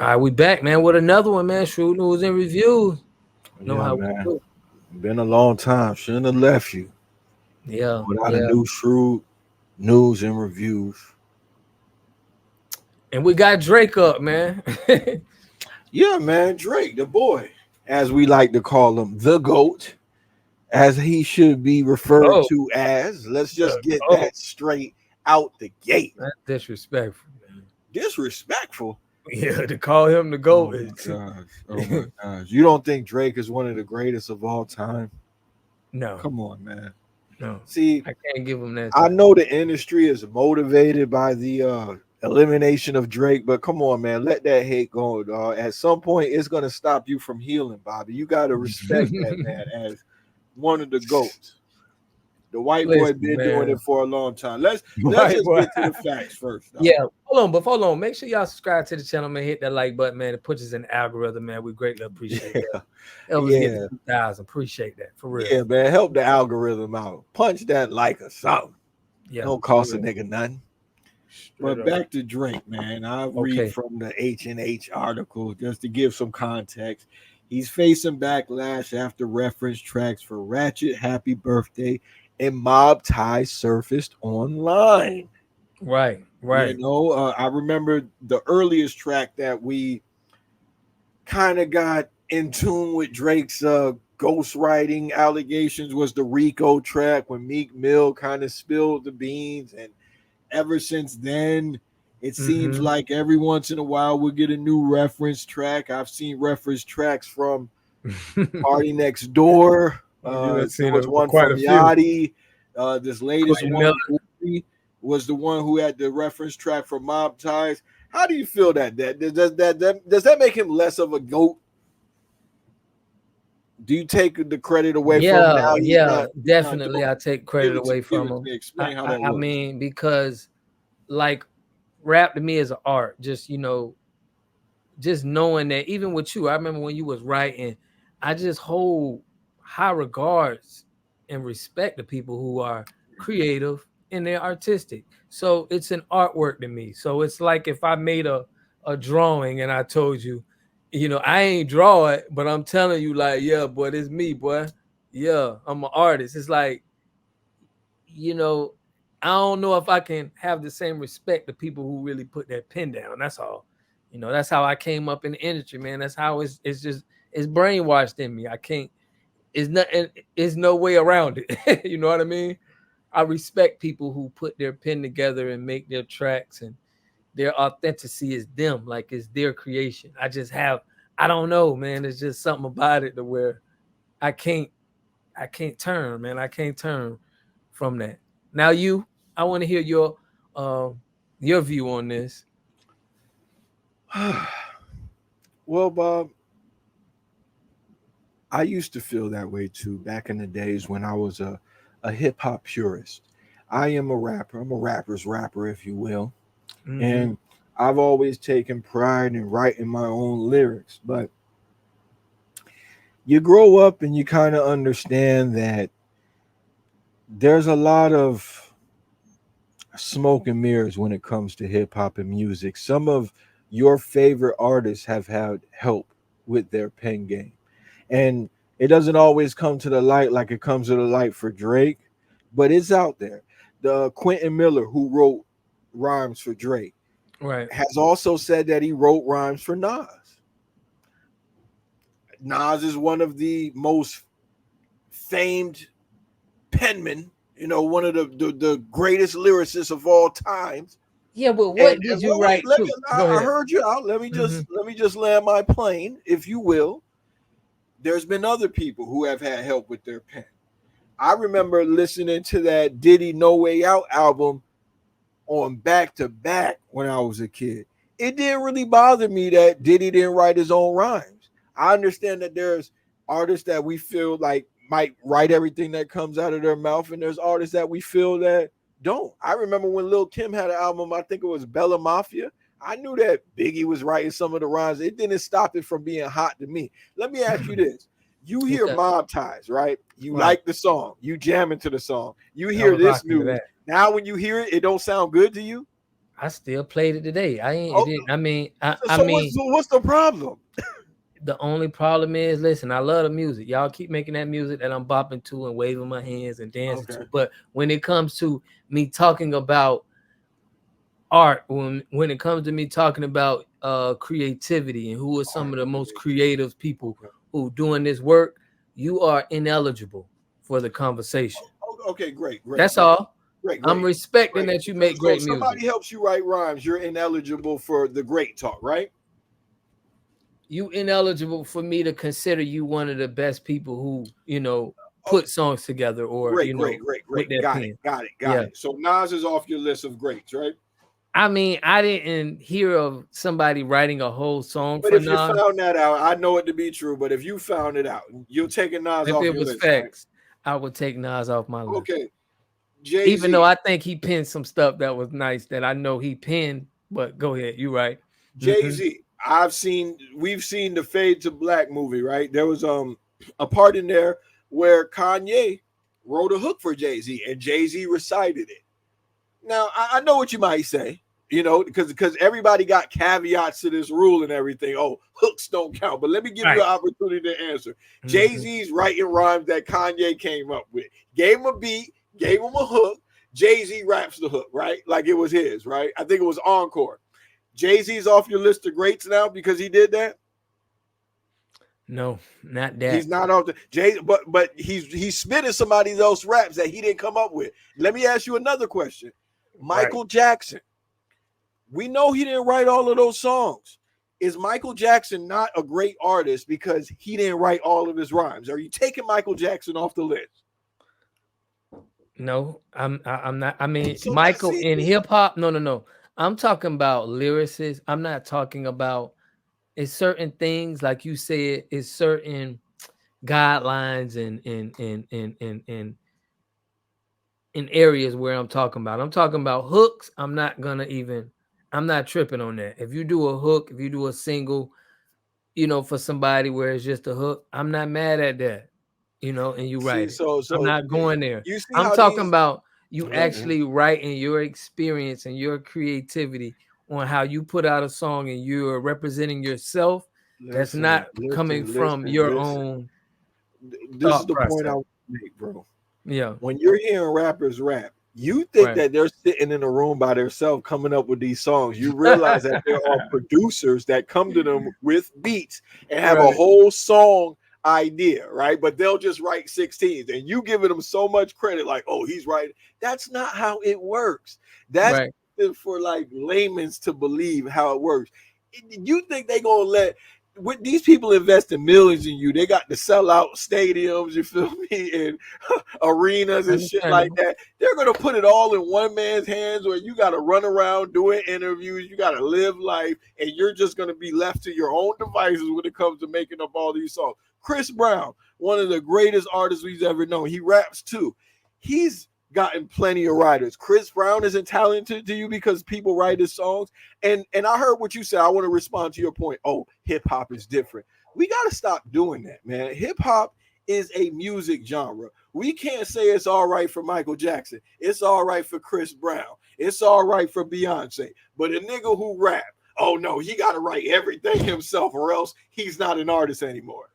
All right, we back, man, with another one, man. True news and reviews. Know Yeah, how we man. do. Been a long time. Shouldn't have left you Yeah, without a yeah. new shrewd news and reviews. And we got Drake up, man. Yeah, man. Drake, the boy, as we like to call him, the GOAT, as he should be referred Oh, to as. Let's just get oh, that straight out the gate. that's disrespectful, man. Disrespectful. Yeah, to call him the Oh GOAT my is gosh. Oh my gosh. You don't think Drake is one of the greatest of all time? no, Come on, man. no. See, I can't give him that I title. know the industry is motivated by the elimination of Drake, but come on, man, let that hate go, dog. At some point, it's gonna stop you from healing, Bobby. You gotta respect that man as one of the goats. The white boy Listen, been doing man. it for a long time. Let's Right, just boy. get to the facts first, dog. Yeah, hold on. Make sure y'all subscribe to the channel, man. Hit that like button, man. It puts us in the algorithm, man. We greatly appreciate that. Yeah, Help us get to yeah, 2,000. Appreciate that for real. yeah, man. Help the algorithm out. Punch that like or something. Yeah, Don't for cost a real. nigga nothing. Straight But up. back to Drake, man. I'll read Okay. from the H&H article just to give some context. He's facing backlash after reference tracks for Ratchet, Happy Birthday, and Mob Tie surfaced online. Right, You right. know, I remember the earliest track that we kind of got in tune with Drake's ghostwriting allegations was the Rico track when Meek Mill kind of spilled the beans. And ever since then, it seems Mm-hmm. like every once in a while we'll get a new reference track. I've seen reference tracks from Party Next Door. You have There seen was one quite from a few. Yachty. This latest Quentin Miller. one, Woody, was the one who had the reference track for Mob Ties. How do you feel that does that make him less of a goat? Do you take the credit away from him now? Yeah, yeah, He's not definitely. doing I it. take credit away Give from it to him. me. Explain how that I works. mean, because like rap to me is an art. Just just knowing that even with you, I remember when you was writing, I just hold high regards and respect the people who are creative and they're artistic. So it's an artwork to me. So it's like if I made a drawing and I told you, I ain't draw it, but I'm telling you, like, yeah, boy, it's me, boy. Yeah, I'm an artist. It's like, you know, I don't know if I can have the same respect to people who really put that pen down. That's all. That's how I came up in the industry, man. That's how it's just it's brainwashed in me. I can't. It's not. It's no way around it. You know what I mean? I respect people who put their pen together and make their tracks, and their authenticity is them, like it's their creation. I just have. I don't know, man. It's just something about it to where I can't. I can't turn, man. I can't turn from that. Now, I want to hear your view on this. Well, Bob, I used to feel that way too back in the days when I was a hip hop purist. I am a rapper. I'm a rapper's rapper, if you will. Hmm. And I've always taken pride in writing my own lyrics. But you grow up and you kind of understand that there's a lot of smoke and mirrors when it comes to hip hop and music. Some of your favorite artists have had help with their pen game. And it doesn't always come to the light like it comes to the light for Drake, but it's out there. The Quentin Miller, who wrote rhymes for Drake, Right. has also said that he wrote rhymes for Nas. Nas is one of the most famed penmen, one of the greatest lyricists of all times. Yeah, but And what did you well, wait, write let me. to? Go I ahead. heard you out. Hmm. Let me just land my plane, if you will. There's been other people who have had help with their pen. I remember listening to that Diddy No Way Out album on back to back when I was a kid. It didn't really bother me that Diddy didn't write his own rhymes. I understand that there's artists that we feel like might write everything that comes out of their mouth, and there's artists that we feel that don't. I remember when Lil Kim had an album, I think it was Bella Mafia. I knew that Biggie was writing some of the rhymes. It didn't stop it from being hot to me. Let me ask you this. You hear Okay. Mob Ties, right? You Right. like the song. You jam into the song. You I hear was this rocking to news. that. Now when you hear it, it don't sound good to you. I still played it today. I ain't. It Oh, didn't. I mean, I so mean, what's the problem? the only problem is, listen, I love the music. Y'all keep making that music that I'm bopping to and waving my hands and dancing Okay. to. But when it comes to me talking about art, when it comes to me talking about creativity and who are some Art, of the most creativity. creative people Okay. who doing this work, you are ineligible for the conversation. Okay, great, great, That's great, all. great, I'm great, respecting great. that you So, make so great if music. somebody helps you write rhymes, you're ineligible for the great talk, right? You ineligible for me to consider you one of the best people who, Oh, put songs together or, great, great, great, with great. their Got it, pen. got it, got Yeah. it. So Nas is off your list of greats, right? I mean, I didn't hear of somebody writing a whole song But for if you Nas. found that out, I know it to be true. But if you found it out, you're taking Nas If off it your was list, right? facts, I would take Nas off my list. Okay, Jay Even though Z. I think he penned some stuff that was nice that I know he penned, but go ahead, you right. Jay Hmm. Z. We've seen the Fade to Black movie, right? There was a part in there where Kanye wrote a hook for Jay Z, and Jay Z recited it. Now I know what you might say, because everybody got caveats to this rule and everything. Oh, hooks don't count. But let me give you Right. an opportunity to answer. Jay Hmm. Z's writing rhymes that Kanye came up with. Gave him a beat, gave him a hook. Jay Z raps the hook, right? Like it was his, right? I think it was Encore. Jay Z's off your list of greats now because he did that. No, not He's that. not off the Jay, but he's spitting somebody else raps that he didn't come up with. Let me ask you another question. Right. Michael Jackson. We know he didn't write all of those songs. Is Michael Jackson not a great artist because he didn't write all of his rhymes? Are you taking Michael Jackson off the list? No, I'm not. I mean, So that's Michael it. in hip hop. No, no, no. I'm talking about lyricists. I'm not talking about it's certain things like you said. It's certain guidelines and in areas where I'm talking about. I'm talking about hooks. I'm not tripping on that. If you do a hook, if you do a single, for somebody where it's just a hook, I'm not mad at that. And you See, write it. I'm not going there. you see I'm how talking these. about you Mhm. actually writing your experience and your creativity on how you put out a song and you're representing yourself. That's Listen, not coming listen, from listen, your listen. own This is thought the point I process. want to make, bro. Yeah, When you're hearing rappers rap, you think right. that they're sitting in a room by themselves coming up with these songs. You realize that there are producers that come to them with beats and have a Right, whole song idea, right? But they'll just write 16s and you giving them so much credit, like, oh, he's right. That's not how it works. That's right. for like laymen's to believe how it works. You think they gonna let with these people investing millions in you, they got to sell out stadiums, you feel me, and arenas and shit like Understandable. that. They're gonna put it all in one man's hands where you gotta run around doing interviews, you gotta live life, and you're just gonna be left to your own devices when it comes to making up all these songs. Chris Brown, one of the greatest artists we've ever known. He raps too. He's gotten plenty of writers. Chris Brown isn't talented to you because people write his songs. And I heard what you said. I want to respond to your point. Oh, hip hop is different. We got to stop doing that, man. Hip hop is a music genre. We can't say it's all right for Michael Jackson. It's all right for Chris Brown. It's all right for Beyonce. But a nigga who rap, oh no, he got to write everything himself or else he's not an artist anymore.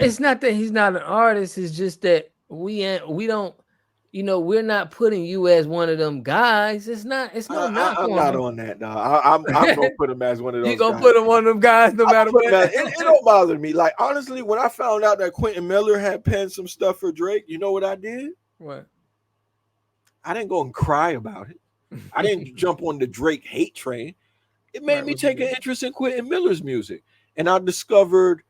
It's not that he's not an artist. It's just that we don't. We're not putting you as one of them guys. It's not. It's no knock I'm on not him. on that, dog. I'm gonna put him as one of You those gonna guys. put him one of them guys no I matter put him what. as, it don't bother me. Like honestly, when I found out that Quentin Miller had penned some stuff for Drake, you know what I did? What? I didn't go and cry about it. I didn't jump on the Drake hate train. It made Right. me What you take an do? interest in Quentin Miller's music, and I discovered,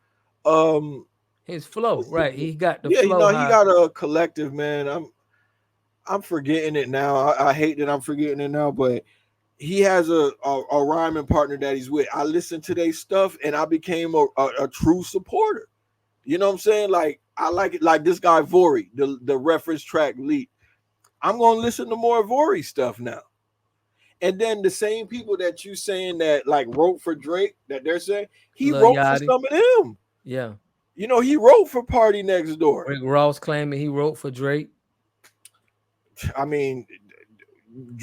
um, His flow. what's Right. the, He got the yeah, flow he high. got a collective, man. I'm forgetting it now. I hate that I'm forgetting it now, but he has a rhyming partner that he's with. I listened to their stuff, and I became a true supporter. You know what I'm saying? Like I like it, like this guy Vori, the reference track lead. I'm gonna listen to more Vori stuff now. And then the same people that you saying that like wrote for Drake, that they're saying he Lil wrote for Yachty. some of them. Yeah. He wrote for Party Next Door. Rick Ross claiming he wrote for Drake. I mean,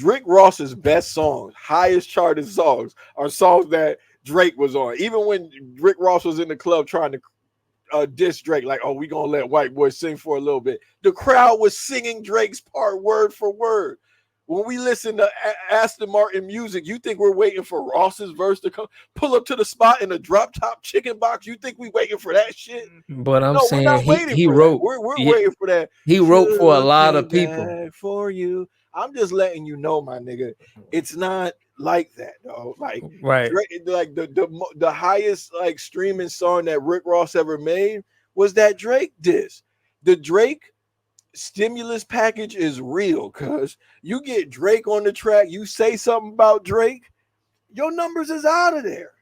Rick Ross's best songs, highest charted songs, are songs that Drake was on. Even when Rick Ross was in the club trying to diss Drake, like, oh, we gonna let White Boy sing for a little bit. The crowd was singing Drake's part word for word. When we listen to Aston Martin music, you think we're waiting for Ross's verse to come pull up to the spot in a drop top chicken box? You think we waiting for that shit? But I'm No, we're saying not waiting he for that. wrote We're waiting for that. he wrote for a lot of people. For you. I'm just letting you know, my nigga. It's not like that, though. Like Right. Drake, like the highest like streaming song that Rick Ross ever made was that Drake diss. The Drake stimulus package is real, cuz you get Drake on the track, you say something about Drake, your numbers is out of there.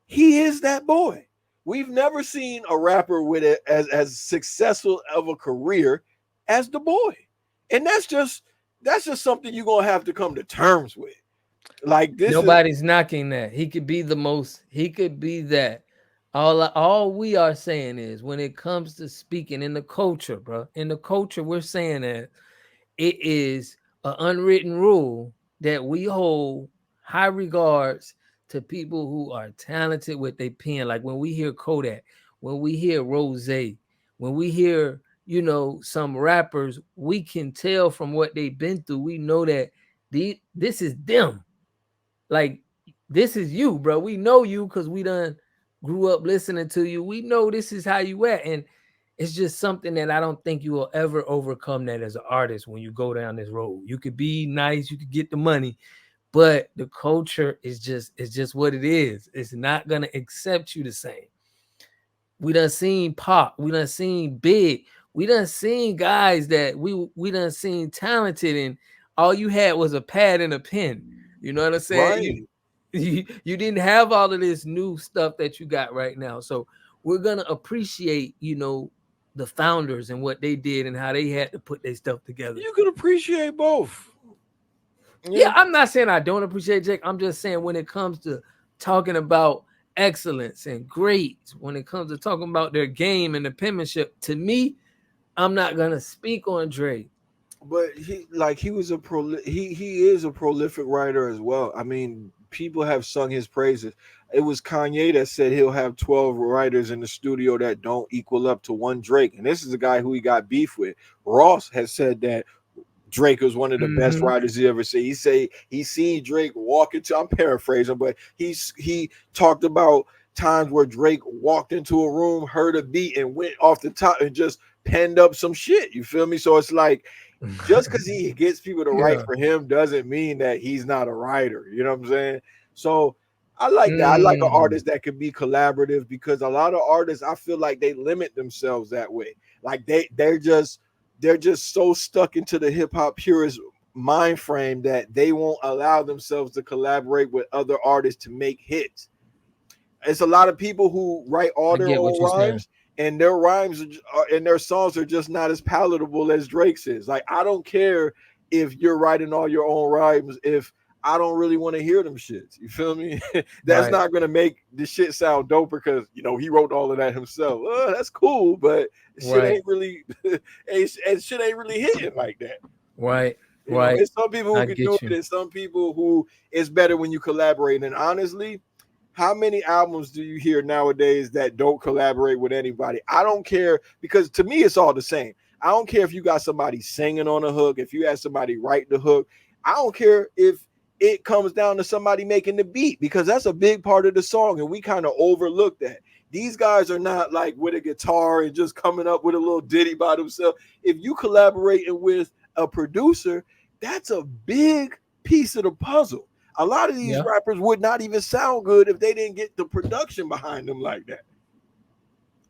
He is that boy. We've never seen a rapper with it as successful of a career as the boy. And that's just something you're gonna have to come to terms with. Like this Nobody's knocking that. He could be the most, he could be that. All we are saying is when it comes to speaking in the culture, bro, in the culture, we're saying that it is an unwritten rule that we hold high regards to people who are talented with their pen. Like when we hear Kodak, when we hear Rose, when we hear, you know, some rappers, we can tell from what they've been through. We know that this is them. Like, this is you, bro. We know you because we done grew up listening to you. We know this is how you at. And it's just something that I don't think you will ever overcome that as an artist when you go down this road. You could be nice, you could get the money, but the culture is just what it is. It's not gonna accept you the same. We done seen Pop, we done seen Big, we done seen guys that we done seen talented, and all you had was a pad and a pen. You know what I'm saying? right. You didn't have all of this new stuff that you got right now. So we're gonna appreciate, you know, the founders and what they did and how they had to put their stuff together. You could appreciate both. Yeah, I'm not saying I don't appreciate Jake. I'm just saying when it comes to talking about excellence and greats, when it comes to talking about their game and the penmanship, to me, I'm not gonna speak on Drake. But he was he is a prolific writer as well. I mean, people have sung his praises. It was Kanye that said he'll have 12 writers in the studio that don't equal up to one Drake. And this is a guy who he got beef with. Ross has said that Drake was one of the best writers he ever seen. He seen Drake walk into, I'm paraphrasing, but he talked about times where Drake walked into a room, heard a beat, and went off the top and just penned up some shit. You feel me? So it's like, just because he gets people to write for him doesn't mean that he's not a writer. You know what I'm saying? So I like that. I like an artist that can be collaborative, because a lot of artists, I feel like they limit themselves that way. Like they're just so stuck into the hip hop purist mind frame that they won't allow themselves to collaborate with other artists to make hits. It's a lot of people who write all their own rhymes, and their rhymes and their songs are just not as palatable as Drake's is. Like, I don't care if you're writing all your own rhymes if I don't really want to hear them shits. You feel me? That's not gonna make the shit sound dope because, you know, he wrote all of that himself. That's cool, but shit ain't really shit ain't really hitting like that. Right. You know, it's some people who can do it, and some people who it's better when you collaborate. And honestly, how many albums do you hear nowadays that don't collaborate with anybody? I don't care, because to me it's all the same. I don't care if you got somebody singing on a hook, if you had somebody write the hook. I don't care if it comes down to somebody making the beat, because that's a big part of the song, and we kind of overlook that. These guys are not like with a guitar and just coming up with a little ditty by themselves. If you collaborating with a producer, that's a big piece of the puzzle. A lot of these rappers would not even sound good if they didn't get the production behind them like that.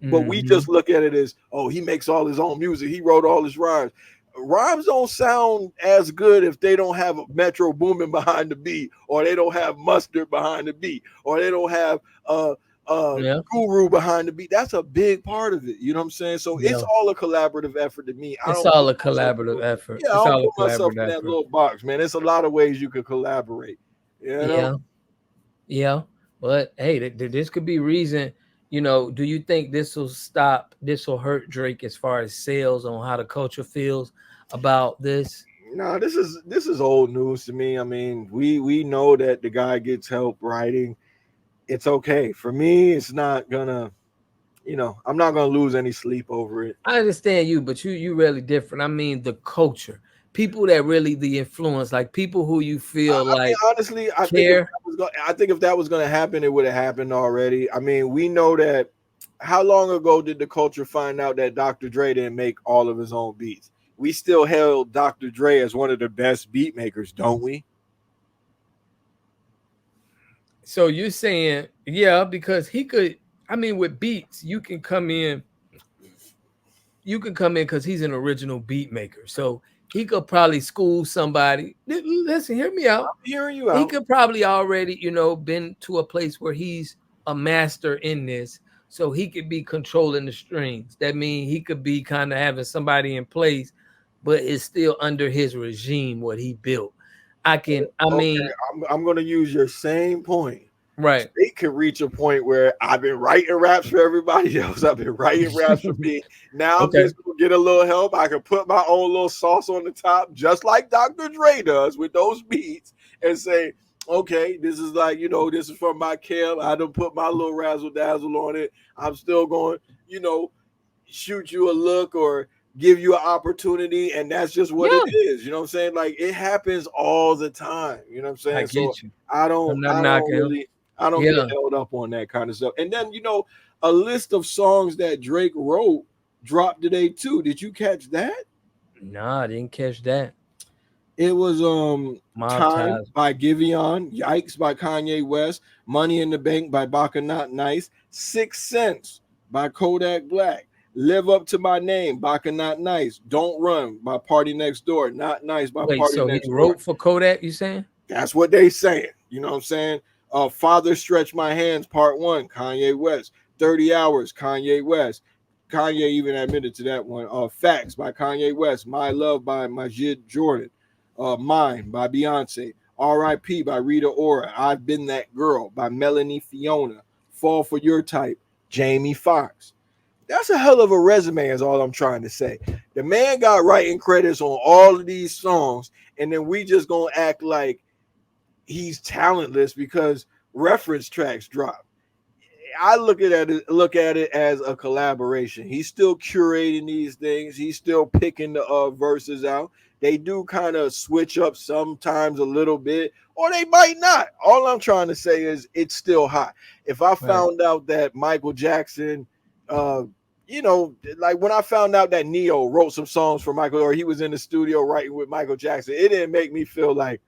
But we just look at it as, oh, he makes all his own music, he wrote all his rhymes. Rhymes don't sound as good if they don't have a Metro Boomin behind the beat, or they don't have Mustard behind the beat, or they don't have Guru behind the beat. That's a big part of it. You know what I'm saying? So it's all a collaborative effort to me. It's all a collaborative effort. Yeah, I don't put myself in that little box, man. It's a lot of ways you could collaborate. You know? Yeah. But hey, this could be reason. You know, do you think this will hurt Drake as far as sales, on how the culture feels about this? No, this is old news to me. I mean, we know that the guy gets help writing. It's okay. For me, it's not gonna, I'm not gonna lose any sleep over it. I understand you, but you really different. I mean, the culture, people that really the influence, like people who you feel I mean, like honestly, care. I think if that was gonna happen, it would have happened already. I mean, we know that. How long ago did the culture find out that Dr. Dre didn't make all of his own beats? We still held Dr. Dre as one of the best beat makers, don't we? So you're saying, yeah, because he could. I mean, with beats, you can come in. You can come in because he's an original beat maker. So he could probably school somebody. Listen, hear me out. I'm hearing you He out. could probably already, been to a place where he's a master in this. So he could be controlling the strings. That means he could be kind of having somebody in place, but it's still under his regime what he built. I Okay, mean, I'm gonna use your same point. right. They could reach a point where I've been writing raps for everybody else. I've been writing raps for me. Now I'm Okay. just gonna get a little help. I can put my own little sauce on the top, just like Dr. Dre does with those beats, and say, okay, this is like, this is from my camp. I done put my little razzle dazzle on it. I'm still going, you know, shoot you a look or give you an opportunity, and that's just what it Yeah, is. You know what I'm saying? Like it happens all the time. You know what I'm I saying? So get you. I I'm don't not I don't knocking him. really I don't get Yeah. held up on that kind of stuff. And then a list of songs that Drake wrote dropped today too. Did you catch that? Nah, I didn't catch that. It was Mob Time ties. by Giveon, Yikes by Kanye West, Money in the Bank by Baka Not Nice, 6 Cents by Kodak Black, Live Up to My Name, Baka Not Nice, Don't Run by Party Next Door, Not Nice by Wait, Party so he Next Door. wrote for Kodak, you saying? That's what they saying. You know what I'm saying? Father Stretch My Hands, Part 1, Kanye West. 30 Hours, Kanye West. Kanye even admitted to that one. Facts by Kanye West. My Love by Majid Jordan. Mine by Beyonce. R.I.P. by Rita Ora. I've Been That Girl by Melanie Fiona. Fall for Your Type, Jamie Foxx. That's a hell of a resume, is all I'm trying to say. The man got writing credits on all of these songs, and then we just gonna act like he's talentless because reference tracks drop. I look at it as a collaboration. He's still curating these things. He's still picking the verses out. They do kind of switch up sometimes a little bit, or they might not. All I'm trying to say is it's still hot. If I Right. found out that Michael Jackson, uh, like when I found out that Neo wrote some songs for Michael, or he was in the studio writing with Michael Jackson, it didn't make me feel like,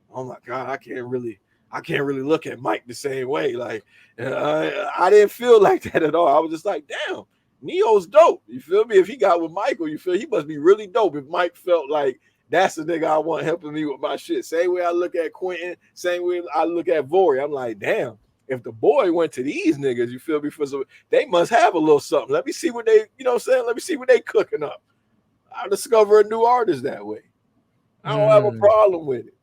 oh my God, I can't really look at Mike the same way. Like I didn't feel like that at all. I was just like, damn, Neo's dope. You feel me? If he got with Michael, you feel he must be really dope. If Mike felt like that's the nigga I want helping me with my shit. Same way I look at Quentin, same way I look at Vori. I'm like, damn, if the boy went to these niggas, you feel me? For some, they must have a little something. Let me see what they, you know what I'm saying? Let me see what they cooking up. I discover a new artist that way. I don't have a Mm, problem with it.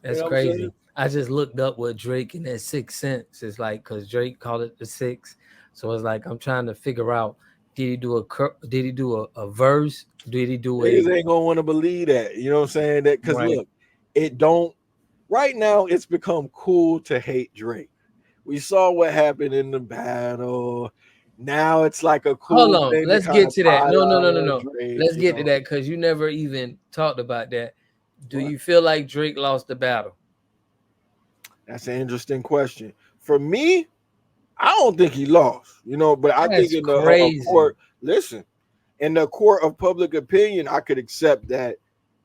You that's know what I'm saying? crazy. I just looked up what Drake and that 6 cents is like because Drake called it the six. So it's like I'm trying to figure out did he do a verse? Did he do Niggas a ain't gonna want to believe that. You know what I'm saying? That because right? look, it don't right now it's become cool to hate Drake. We saw what happened in the battle. Now it's like a Hold cool on, thing to let's kind get of to that. pile No, no, out no, no, on no. Drake, Let's get to that because you never even talked about that. Do What? you feel like Drake lost the battle? That's an interesting question. For me, I don't think he lost, but I think That's in the crazy. court, listen, in the court of public opinion, I could accept that.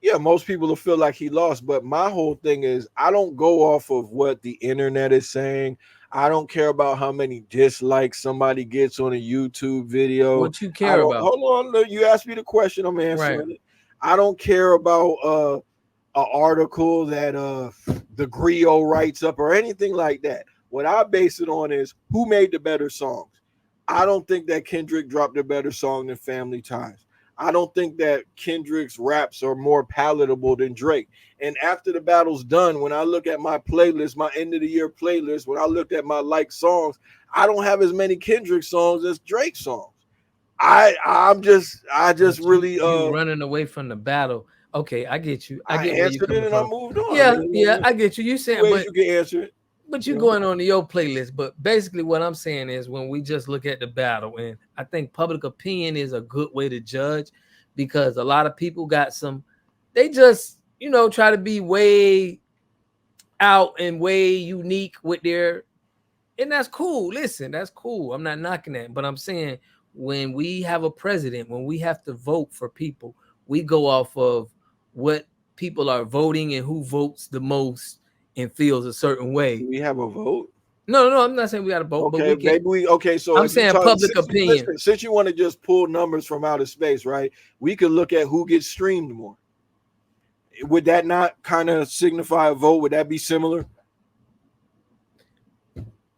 Yeah, most people will feel like he lost, but my whole thing is I don't go off of what the internet is saying. I don't care about how many dislikes somebody gets on a YouTube video. What you I care don't about? hold on. Look, you asked me the question, I'm Right. answering it. I don't care about an article that the Grio writes up or anything like that. What I base it on is who made the better songs. I don't think that Kendrick dropped a better song than Family Ties. I don't think that Kendrick's raps are more palatable than Drake. And after the battle's done, when I look at my playlist, my end of the year playlist, when I looked at my like songs, I don't have as many Kendrick songs as Drake songs. I just But really you running away from the battle. Okay, I get you. I I get where you answered it coming and I from. moved on. Yeah, You yeah, know, I get you. You two saying, ways you can answer it. but You you know, going on to your playlist. But basically, what I'm saying is, when we just look at the battle, and I think public opinion is a good way to judge, because a lot of people got some, they just try to be way out and way unique with their, and that's cool. Listen, that's cool. I'm not knocking that, but I'm saying, when we have a president, when we have to vote for people, we go off of what people are voting and who votes the most and feels a certain do way. we have a vote? No, no, I'm not saying we got to vote, but Okay, we can. maybe we okay. So I'm if you saying talk, public opinion. listen, since you want to just pull numbers from outer space, right? We could look at who gets streamed more. Would that not kind of signify a vote? Would that be similar?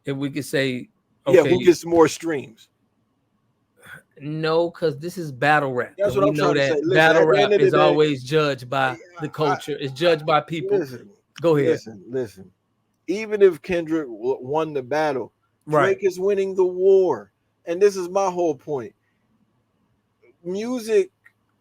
If we could say, Yeah, who okay, gets more streams? no, because this is battle rap, That's and what we I'm know trying to say. that Listen, battle at the rap end of the is day, always judged by the I culture. It's judged by people. listen, Go ahead. listen. Even if Kendrick won the battle, Right. Drake is winning the war, and this is my whole point. Music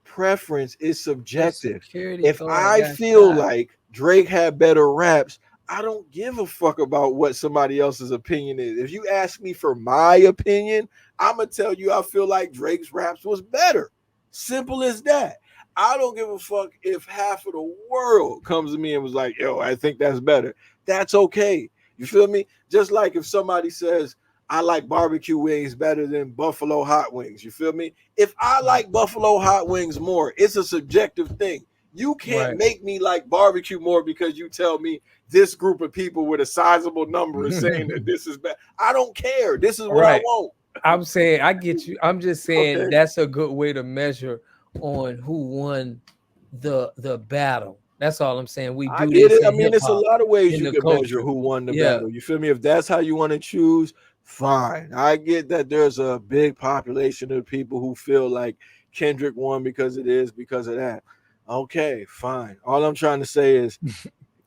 preference is Your subjective. security If guard I got feel shot. like Drake had better raps, I don't give a fuck about what somebody else's opinion is. If you ask me for my opinion, I'm gonna tell you I feel like Drake's raps was better. Simple as that. I don't give a fuck if half of the world comes to me and was like, yo, I think that's better. That's okay. You feel me? Just like if somebody says, I like barbecue wings better than buffalo hot wings. You feel me? If I like buffalo hot wings more, it's a subjective thing. You can't Right. make me like barbecue more because you tell me this group of people with a sizable number is saying that this is bad. I don't care. This is what I Right. want. I'm saying, I get you. I'm just saying, Okay. that's a good way to measure on who won the battle. That's all I'm saying. We I do get this it. I in mean, hip it's a hop, lot of ways in you the can measure culture. who won the Yeah. battle. You feel me? If that's how you want to choose, fine. I get that there's a big population of people who feel like Kendrick won because it is because of that. Okay, fine. All I'm trying to say is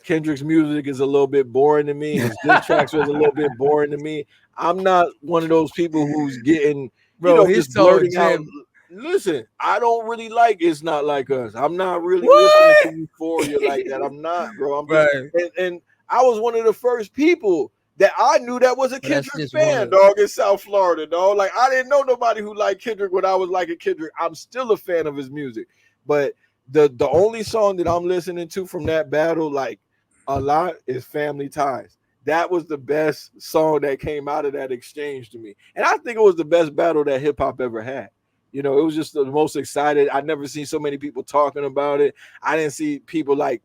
Kendrick's music is a little bit boring to me. His diss tracks was a little bit boring to me. I'm not one of those people who's getting, Bro, he just told blurting out. Jim, Listen, I don't really like It's Not Like Us. I'm not really listening to what? Euphoria like that. I'm not, bro. I'm just Right. and I was one of the first people that I knew that was a But that's Kendrick just one fan, of, dog, in South Florida, dog. Like I didn't know nobody who liked Kendrick when I was liking Kendrick. I'm still a fan of his music, but the only song that I'm listening to from that battle, like a lot, is Family Ties. That was the best song that came out of that exchange to me. And I think it was the best battle that hip hop ever had. It was just the most excited. I never seen so many people talking about it. I didn't see people like,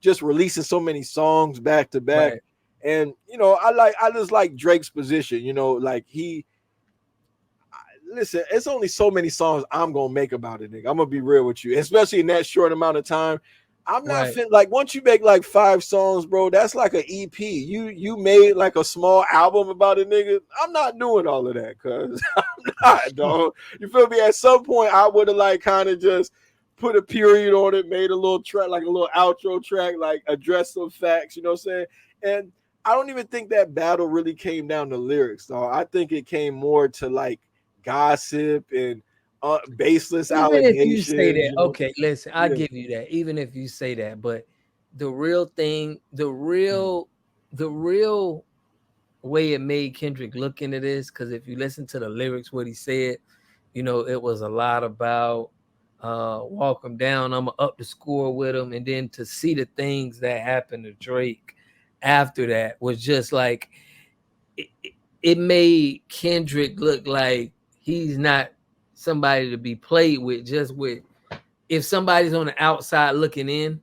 just releasing so many songs back to back. right. And I just like Drake's position, like listen, it's only so many songs I'm gonna make about it, nigga. I'm gonna be real with you, especially in that short amount of time. I'm not Right. fit like once you make like 5 songs, bro, that's like an EP. You made like a small album about it, nigga. I'm not doing all of that, cuz I'm not, dog. You feel me? At some point, I would have like kind of just put a period on it, made a little track, like a little outro track, like address some facts, you know what I'm saying? And I don't even think that battle really came down to lyrics, though. I think it came more to like gossip and baseless Even if you allegations, say that, you know. okay, listen, I Yeah. give you that. Even if you say that, but the real thing, the real way it made Kendrick look into this, because if you listen to the lyrics, what he said, it was a lot about walk him down, I'm gonna up the score with him, and then to see the things that happened to Drake after that was just like, it made Kendrick look like he's not somebody to be played with, just with, if somebody's on the outside looking in.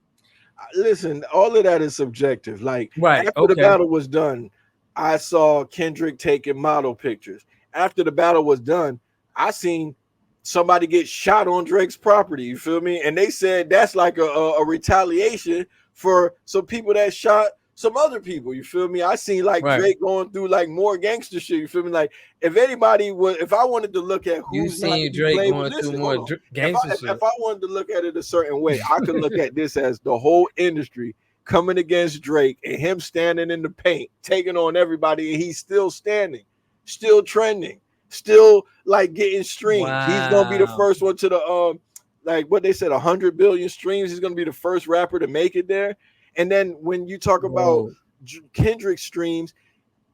Listen, all of that is subjective. Like Right. after the Okay. battle was done, I saw Kendrick taking model pictures. After the battle was done, I seen somebody get shot on Drake's property. You feel me? And they said that's like a retaliation for some people that shot some other people. You feel me? I seen like Right. Drake going through like more gangster shit. You feel me? Like if I wanted to look at You who's not to seen be Drake played with, going through listen, more hold on. gangster If shit. I wanted to look at it a certain way, I could look at this as the whole industry coming against Drake and him standing in the paint, taking on everybody, and he's still standing, still trending, still like getting streams. He's gonna be the Wow. first one to like what they said, 100 billion streams. He's gonna be the first rapper to make it there. And then when you talk about Bro. Kendrick streams,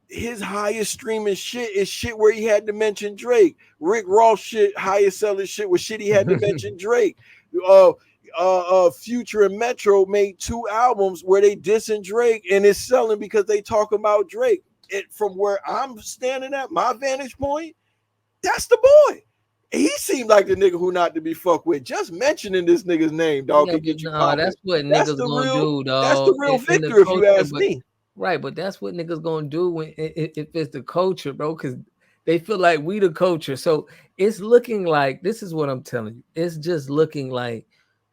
his highest streaming shit is shit where he had to mention Drake. Rick Ross shit, highest selling shit was shit he had to mention Drake. Uh, Future and Metro made 2 albums where they dissing Drake, and it's selling because they talk about Drake. It from where I'm standing at my vantage point, that's the boy. He seemed like the nigga who not to be fucked with. Just mentioning this nigga's name, dog, Yeah, can but get you no, popping. that's what That's niggas the gonna real. do, That's the dog. real In the victor, if you culture, ask but me. right, but that's what niggas gonna do when if it's the culture, bro, because they feel like we the culture. So it's looking like this is what I'm telling you. It's just looking like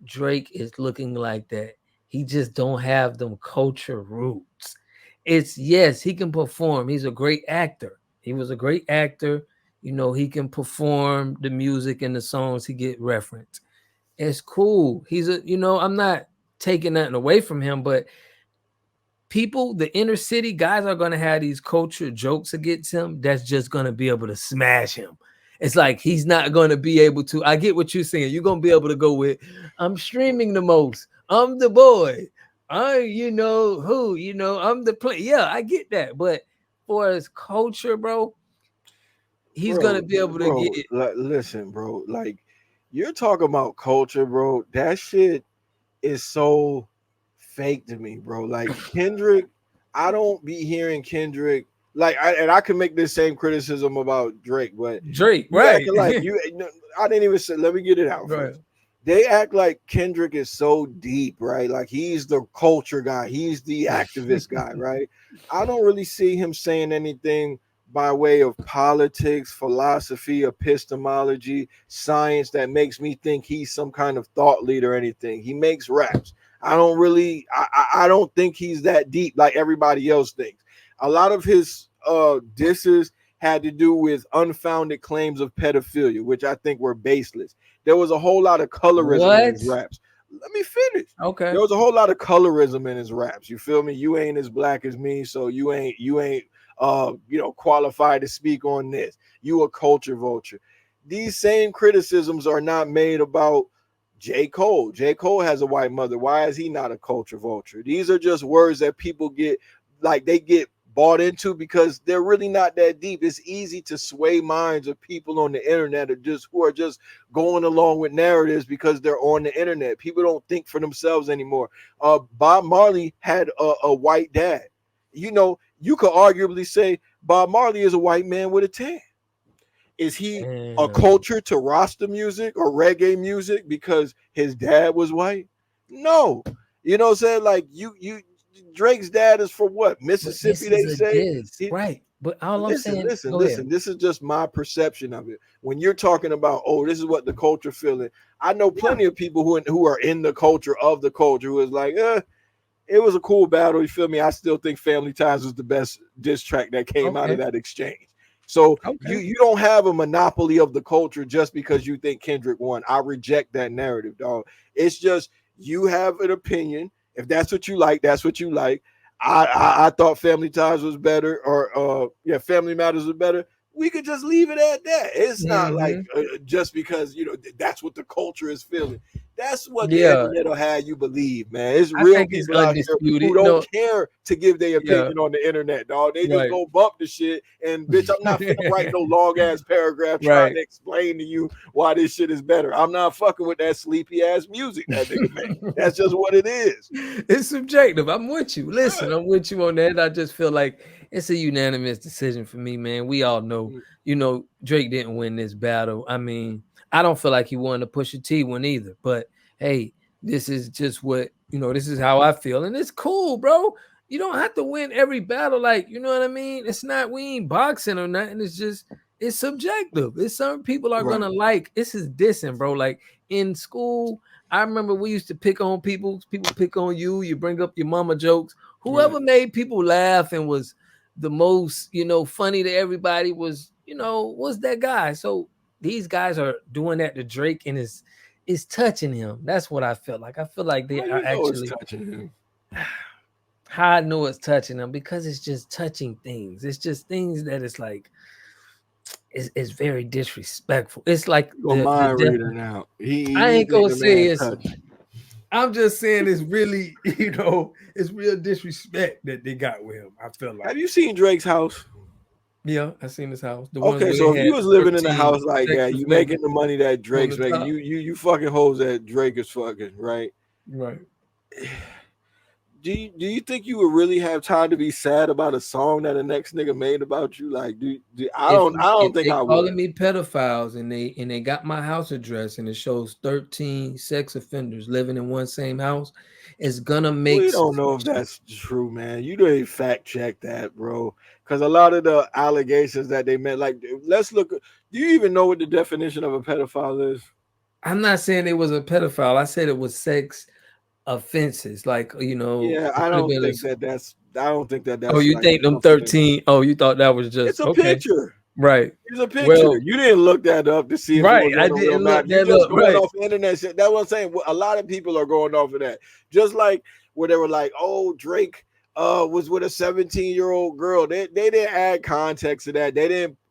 Drake is looking like that. He just don't have them culture roots. It's yes, he can perform. He's a great actor. He was a great actor. You know, he can perform the music and the songs he get referenced. It's cool. He's a, you know, I'm not taking nothing away from him, but people, the inner city guys are gonna have these culture jokes against him that's just gonna be able to smash him. It's like he's not gonna be able to. I get what you're saying. You're gonna be able to go with, I'm streaming the most. I'm the boy. I, you know who, you know, I'm the play. Yeah, I get that. But for his culture, bro, he's gonna Bro, be able to get bro, it. listen, bro. Like you're talking about culture, bro. That shit is so fake to me, bro. Like Kendrick, I don't be hearing Kendrick like and I can make this same criticism about Drake, but Drake, you right? acting like you no, I didn't even say let me get it out Right. first. They act like Kendrick is so deep, right? Like he's the culture guy, he's the activist guy, right? I don't really see him saying anything by way of politics, philosophy, epistemology, science that makes me think he's some kind of thought leader or anything. He makes raps. I don't really, I don't think he's that deep like everybody else thinks. A lot of his disses had to do with unfounded claims of pedophilia, which I think were baseless. There was a whole lot of colorism in What? his raps. Let me finish. Okay. There was a whole lot of colorism in his raps. You feel me? You ain't as black as me, so you ain't qualified to speak on this. You a culture vulture. These same criticisms are not made about J. Cole. J. Cole has a white mother. Why is he not a culture vulture? These are just words that people get like they get bought into because they're really not that deep. It's easy to sway minds of people on the internet or just who are just going along with narratives because they're on the internet. People don't think for themselves anymore. Bob Marley had a white dad. You know, you could arguably say Bob Marley is a white man with a tan. Is he a Damn. culture to Rasta music or reggae music because his dad was white? No. You know what I'm saying? Like you Drake's dad is from what? But Mississippi, this is they a say. diss, He, right? But all I'm listen, saying, listen, go ahead. listen. This is just my perception of it. When you're talking about, oh, this is what the culture feeling. I know Yeah. plenty of people who are in the culture of the culture who is like, it was a cool battle. You feel me? I still think Family Ties was the best diss track that came out of Okay. that exchange. So Okay. you don't have a monopoly of the culture just because you think Kendrick won. I reject that narrative, dog. It's just you have an opinion. If that's what you like, that's what you like. I thought Family Ties was better, or Family Matters was better. We could just leave it at that. It's not like Hmm. just because that's what the culture is feeling. That's what the Yeah, internet will have you believe, man. It's I real think it's people out here who undisputed. don't No, care to give their yeah, opinion on the internet, dog. They just right. go bump the shit. And bitch, I'm not finna write no long ass paragraph trying Right. to explain to you why this shit is better. I'm not fucking with that sleepy ass music that nigga make. That's just what it is. It's subjective. I'm with you. Yeah. Listen, I'm with you on that. I just feel like it's a unanimous decision for me, man. We all know, you know, Drake didn't win this battle. I mean, I don't feel like he won the Pusha T one either. But hey, this is just what, you know, this is how I feel. And it's cool, bro. You don't have to win every battle. Like, you know what I mean? It's not, we ain't boxing or nothing. It's just, it's subjective. It's some people are Right. gonna like, this is dissing, bro. Like in school, I remember we used to pick on people. People pick on you. You bring up your mama jokes. Right. Whoever made people laugh and was the most, you know, funny to everybody was, you know, was that guy. So these guys are doing that to Drake and is touching him. That's what I felt like. I feel like they How are you know it's actually touching him? how I know it's touching them because it's just touching things. It's just things that it's like it's very disrespectful. It's like You're a the mind def- reader now. I He's ain't gonna getting a say man it's. touch. I'm just saying it's really, it's real disrespect that they got with him. I feel like. Have you seen Drake's house? Yeah, I seen his house. The ones Okay, where so they if had you was living in a 13 house like sex that, you offenders making the money that on Drake's the making, top. you fucking hoes that Drake is fucking, right? Right. Do you think you would really have time to be sad about a song that the next nigga made about you? Like, I don't If think they I would. calling me pedophiles and they got my house address and it shows 13 sex offenders living in one same house, it's gonna make We don't know if that's true, man. You didn't fact check that, bro. Because a lot of the allegations that they made, like, let's look. Do you even know what the definition of a pedophile is? I'm not saying it was a pedophile. I said it was sex offenses. Like, Yeah, it I could have don't been think that that's. I don't think that oh, that's you like think them something that. 13? Oh, you thought that was It's just a okay. picture. Right. It's a picture. Well, You didn't look that up to see if it right. was I on a real didn't look map. You that just up. going Right. off internet shit. That's what I'm saying. A lot of people are going off of that. Just like where they were like, "Oh, Drake was with a 17-year-old girl." They didn't add context to that. They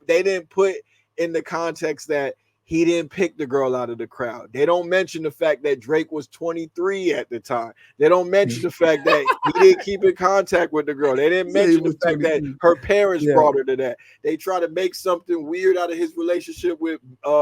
didn't put in the context that he didn't pick the girl out of the crowd. They don't mention the fact that Drake was 23 at the time. They don't mention the fact that he didn't keep in contact with the girl. They didn't Say he mention the was fact that 23. her parents Yeah. brought her to that. They try to make something weird out of his relationship with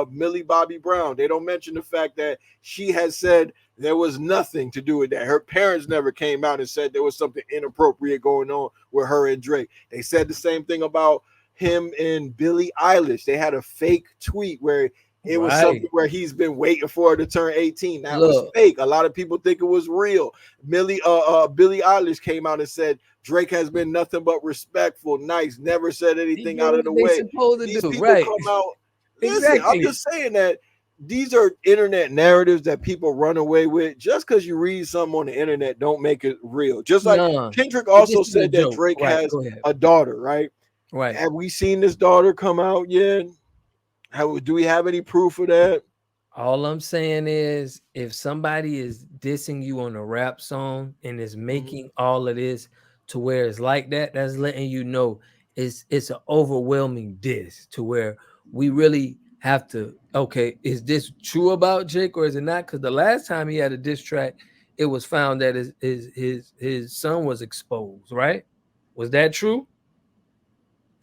Millie Bobby Brown. They don't mention the fact that she has said there was nothing to do with that. Her parents never came out and said there was something inappropriate going on with her and Drake. They said the same thing about him and Billie Eilish. They had a fake tweet where it was something Right. where he's been waiting for her to turn 18. That was Look, fake. A lot of people think it was real. Billie Eilish came out and said Drake has been nothing but respectful, nice, never said they anything do out of what the they way. supposed to These do. people Right. come out. Listen, I'm Exactly. just saying that these are internet narratives that people run away with. Just because you read something on the internet, don't make it real. Just like No. Kendrick This also is a said that joke. Drake Right. has Go ahead. a daughter, right? Right. Have we seen this daughter come out yet? Do we have any proof of that? All I'm saying is if somebody is dissing you on a rap song and is making all of this to where it's like that, that's letting you know it's an overwhelming diss to where we really have to, okay, is this true about Jake or is it not? Because the last time he had a diss track, it was found that his son was exposed, right? Was that true?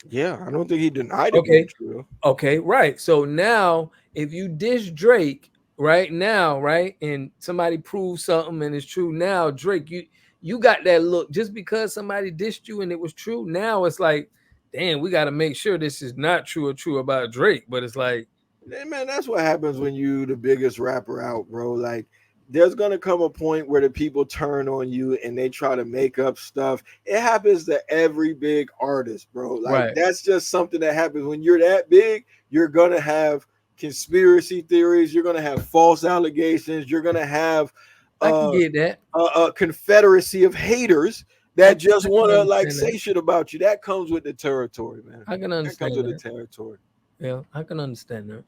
Yeah, I don't think he denied it being Okay. true. Okay, right. So now, if you dish Drake right now, right, and somebody proves something and it's true now, Drake, you got that look just because somebody dissed you and it was true. Now it's like, damn, we got to make sure this is not true or true about Drake. But it's like, Man, that's what happens when you the biggest rapper out, bro. Like there's gonna come a point where the people turn on you and they try to make up stuff. It happens to every big artist, bro. Like right, that's just something that happens when you're that big. You're gonna have conspiracy theories. You're gonna have false allegations. You're gonna have I can uh, get that. a confederacy of haters I that can, just I can want to like understand that. say shit about you. That comes with the territory, man. I can That comes understand with the that. territory. Yeah, I can understand that.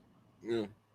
Yeah.